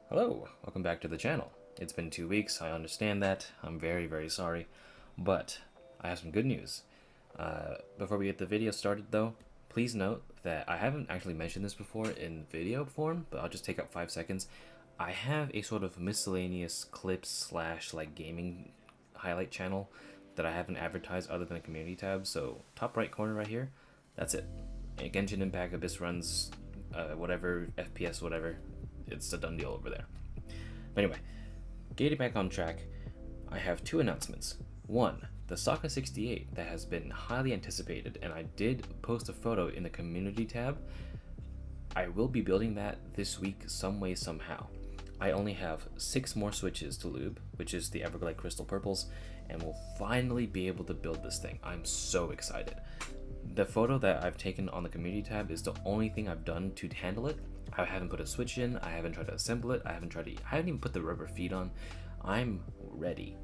Hello, welcome back to the channel. It's been 2 weeks, I understand that. I'm very sorry, but I have some good news. Before we get the video started though, please note that I haven't actually mentioned this before in video form, but I'll just take up 5 seconds. I have a sort of miscellaneous clips slash like gaming highlight channel that I haven't advertised other than a community tab, so top right corner right here, that's it. Genshin Impact, Abyss runs, whatever, FPS, whatever, it's a done deal over there. But anyway, getting back on track, I have 2 announcements. One, the Sokka 68 that has been highly anticipated, and I did post a photo in the community tab. I will be building that this week some way, somehow. I only have 6 more switches to lube, which is the Everglade Crystal Purples, and we'll finally be able to build this thing. I'm so excited. The photo that I've taken on the community tab is the only thing I've done to handle it. I haven't put a switch in, I haven't tried to assemble it, I haven't even put the rubber feet on. I'm ready.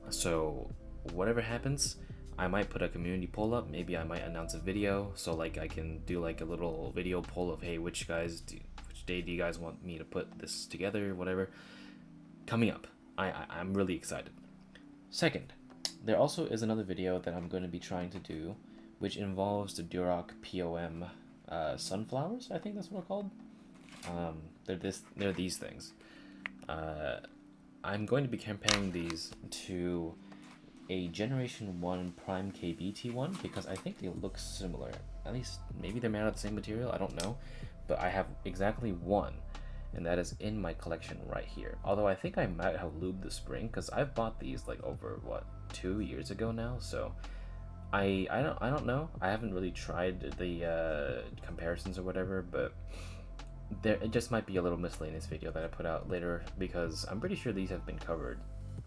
So whatever happens, I might put a community poll up, maybe I might announce a video, so like I can do like a little video poll of, hey, which day do you guys want me to put this together, whatever. Coming up. I'm really excited. Second, there also is another video that I'm going to be trying to do, which involves the Durock POM sunflowers, I think that's what they're called. They're these things. I'm going to be comparing these to a Generation 1 Prime KBT1 because I think they look similar. At least maybe they're made out of the same material, I don't know. But I have exactly one, and that is in my collection right here. Although I think I might have lubed the spring because I've bought these like over, what, 2 years ago now, so I don't know. I haven't really tried the comparisons or whatever, but it just might be a little miscellaneous video that I put out later because I'm pretty sure these have been covered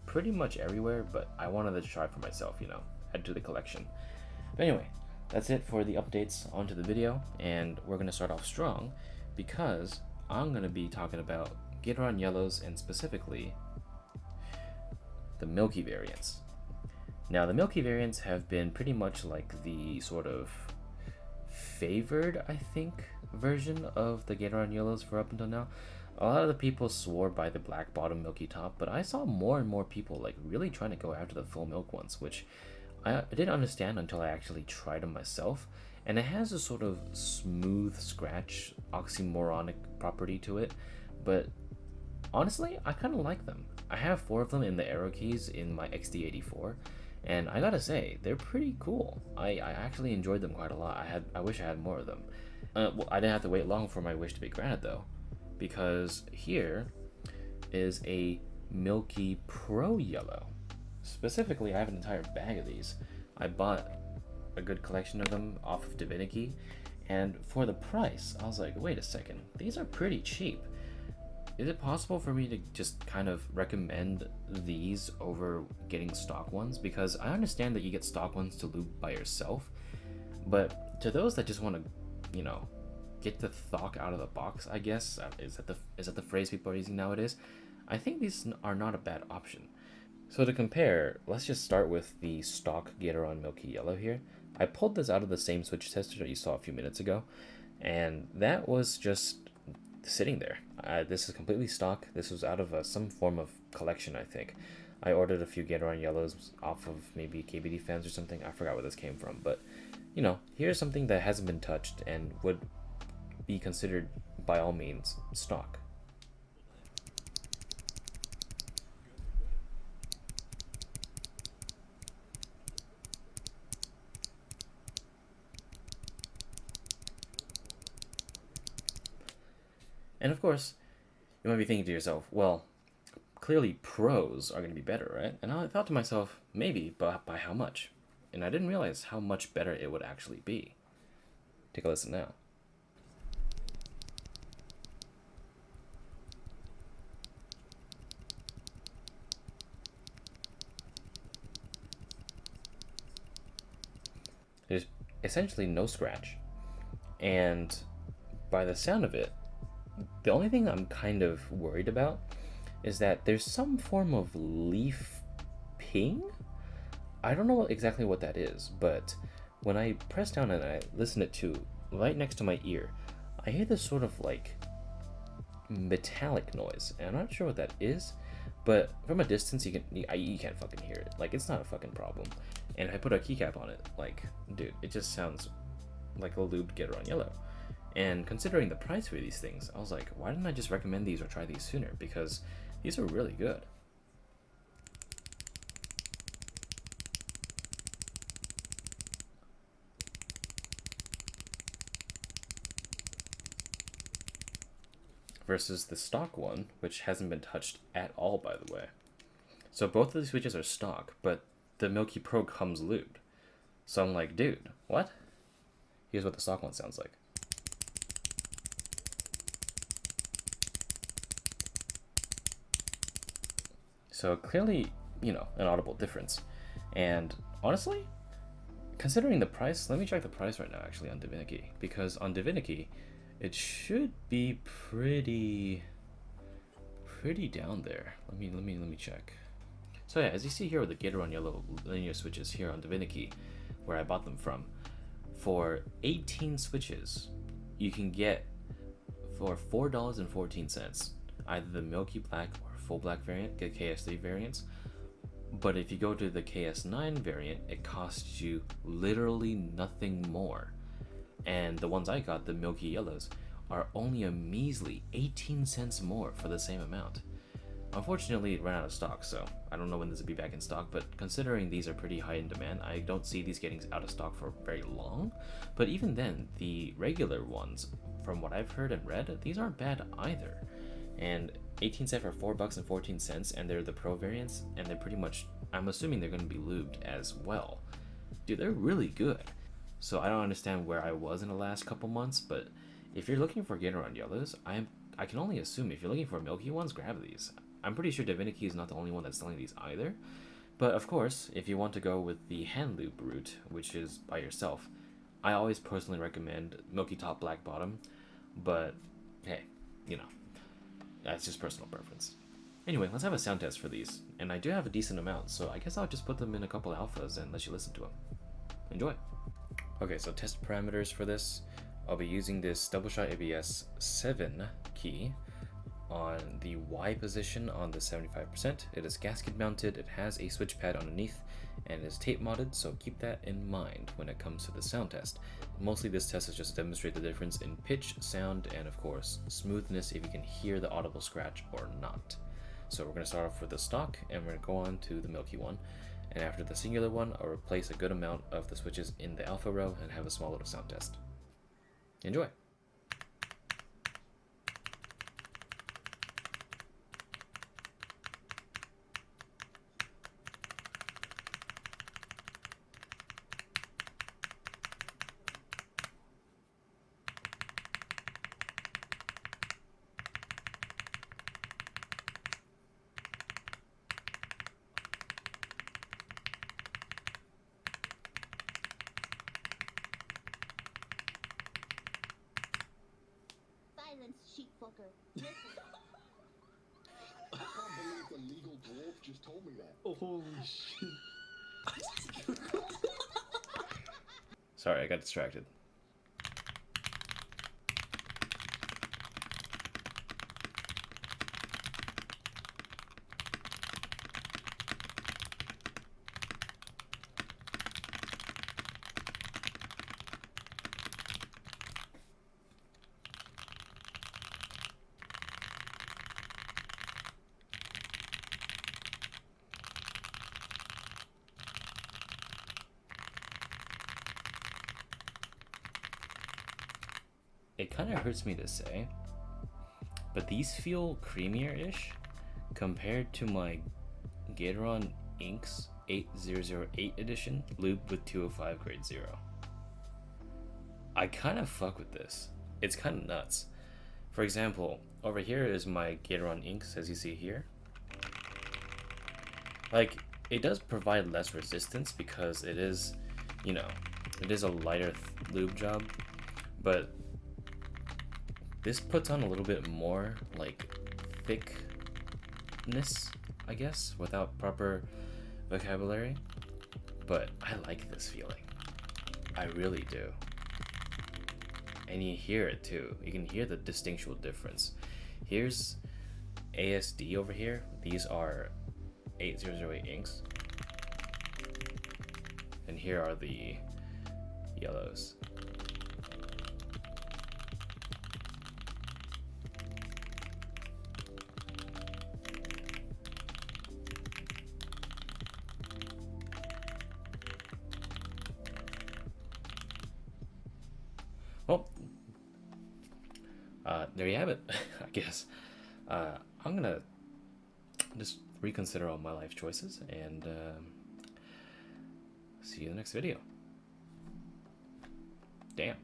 pretty much everywhere, but I wanted to try for myself, you know, add to the collection. But anyway, that's it for the updates onto the video, and we're going to start off strong because I'm going to be talking about Gateron Yellows and specifically the Milky variants. Now, the Milky variants have been pretty much like the sort of favored, I think, version of the Gateron Yellows for up until now. A lot of the people swore by the black bottom milky top, but I saw more and more people like really trying to go after the full milk ones, which I didn't understand until I actually tried them myself. And it has a sort of smooth scratch oxymoronic property to it, but honestly, I kind of like them. I have 4 of them in the arrow keys in my XD84, and I gotta say, they're pretty cool. I actually enjoyed them quite a lot. I wish I had more of them. Well, I didn't have to wait long for my wish to be granted though, because here is a Milky Pro Yellow. Specifically, I have an entire bag of these. I bought a good collection of them off of Divinity, and for the price, I was like, wait a second, these are pretty cheap. Is it possible for me to just kind of recommend these over getting stock ones? Because I understand that you get stock ones to lube by yourself, but to those that just want to, you know, get the thok out of the box, I guess, is that the phrase people are using nowadays? I think these are not a bad option. So to compare, let's just start with the stock Gateron Milky Yellow here. I pulled this out of the same switch tester that you saw a few minutes ago, and that was just sitting there. This is completely stock. This was out of some form of collection, I think. I ordered a few Gateron Yellows off of maybe KBD fans or something. I forgot where this came from, but you know, here's something that hasn't been touched and would be considered by all means stock. And of course, you might be thinking to yourself, well, clearly pros are going to be better, right? And I thought to myself, maybe, but by how much? And I didn't realize how much better it would actually be. Take a listen now. There's essentially no scratch, and by the sound of it, the only thing I'm kind of worried about is that there's some form of leaf ping. I don't know exactly what that is, but when I press down and I listen it to right next to my ear, I hear this sort of like metallic noise, and I'm not sure what that is, but from a distance you can't fucking hear it. Like, it's not a fucking problem. And if I put a keycap on it, like, dude, it just sounds like a lubed Gateron Yello. And considering the price for these things, I was like, why didn't I just recommend these or try these sooner? Because these are really good. Versus the stock one, which hasn't been touched at all, by the way. So both of these switches are stock, but the Milky Pro comes lubed. So I'm like, dude, what? Here's what the stock one sounds like. So clearly, you know, an audible difference. And honestly, considering the price, let me check the price right now actually on Divinity, because on Divinity, it should be pretty down there. Let me check. So yeah, as you see here with the Gateron Yello linear switches here on Divinity, where I bought them from, for 18 switches, you can get for $4.14 either the Milky Black or full black variant, get KS3 variants. But if you go to the KS9 variant, it costs you literally nothing more. And the ones I got, the Milky Yellows, are only a measly 18 cents more for the same amount. Unfortunately, it ran out of stock, so I don't know when this will be back in stock, but considering these are pretty high in demand, I don't see these getting out of stock for very long. But even then, the regular ones, from what I've heard and read, these aren't bad either. And 18 cents for $4.14, and they're the Pro variants, and they're pretty much, I'm assuming they're going to be lubed as well. Dude, they're really good. So I don't understand where I was in the last couple months, but if you're looking for Gateron Yellows, I can only assume if you're looking for Milky ones, grab these. I'm pretty sure Divinity is not the only one that's selling these either. But of course, if you want to go with the hand lube route, which is by yourself, I always personally recommend Milky top, black bottom. But hey, you know, that's just personal preference. Anyway, let's have a sound test for these. And I do have a decent amount, so I guess I'll just put them in a couple alphas and let you listen to them. Enjoy. Okay, so test parameters for this. I'll be using this double shot ABS 7 key on the Y position on the 75%. It is gasket mounted, it has a switch pad underneath, and is tape modded, so keep that in mind when it comes to the sound test. Mostly this test is just to demonstrate the difference in pitch, sound, and of course, smoothness if you can hear the audible scratch or not. So we're going to start off with the stock, and we're going to go on to the Milky one. And after the singular one, I'll replace a good amount of the switches in the alpha row and have a small little sound test. Enjoy! Sheep fucker. Listen. I can't believe the legal dwarf just told me that. Oh, holy shit. Sorry, I got distracted. It kind of hurts me to say, but these feel creamier-ish compared to my Gateron Inks 8008 edition lubed with 205 grade 0. I kind of fuck with this. It's kind of nuts. For example, over here is my Gateron Inks, as you see here. Like, it does provide less resistance because it is, you know, it is a lighter lube job, but this puts on a little bit more, like, thickness, I guess, without proper vocabulary. But I like this feeling. I really do. And you hear it too. You can hear the distinctual difference. Here's ASD over here. These are 8008 inks. And here are the yellows. Well, there you have it, I guess. I'm gonna just reconsider all my life choices and see you in the next video. Damn.